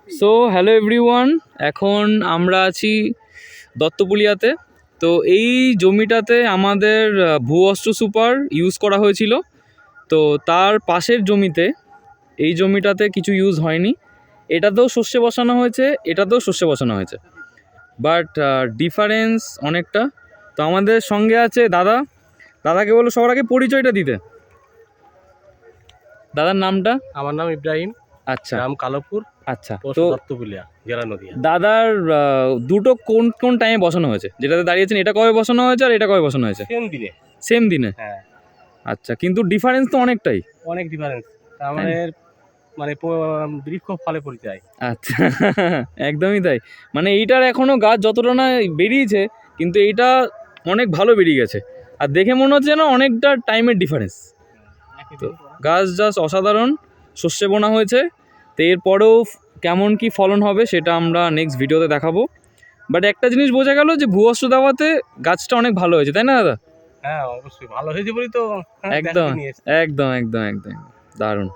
So hello everyone, এখন আমরা আছি দত্তপুলিয়াতে। তো এই জমিটাতে আমাদের ভূঅস্ত্র সুপার ইউজ করা হয়েছিল। তো তার পাশের জমিতে, এই জমিটাতে কিছু ইউজ হয়নি। এটাতেও শস্যে বসানো হয়েছে, এটাতেও শস্যে বসানো হয়েছে, বাট ডিফারেন্স অনেকটা। তো আমাদের সঙ্গে আছে দাদা। দাদাকে বলো সবার আগে পরিচয়টা দিতে। দাদার নামটা? আমার নাম ইব্রাহিম। আচ্ছা, গ্রাম কালোপুর, আচ্ছা। পোস্ট তো দত্তপুলিয়া, জেলা নদিয়া। দাদার দুটো কোন কোন টাইমে বসানো হয়েছে? যেটাতে দাঁড়িয়েছেন এটা কবে বসানো হয়েছে আর এটা কবে বসানো হয়েছে? সেম দিনে। সেম দিনে? হ্যাঁ, আচ্ছা, কিন্তু ডিফারেন্স তো অনেকটাই। অনেক ডিফারেন্স। আমাদের মানে বৃক্ষ ফলে পরিচয়। আচ্ছা একদমই তাই। মানে এইটার এখনো গাছ যতটা না বেরিয়েছে, কিন্তু এইটা অনেক ভালো বেরিয়ে গেছে। আর দেখে মনে হচ্ছে যেন অনেকটা টাইমের ডিফারেন্স। তো গাছ জাস্ট অসাধারণ, শস্যে বোনা হয়েছে। তো এরপরেও কেমন কি ফলন হবে সেটা আমরা নেক্সট ভিডিওতে দেখাবো। বাট একটা জিনিস বোঝা গেল যে ভূঅস্ত্র দেওয়াতে গাছটা অনেক ভালো হয়েছে, তাই না দাদা? হ্যাঁ, অবশ্যই ভালো হয়েছে বলি তো একদম একদম একদম একদম দারুণ।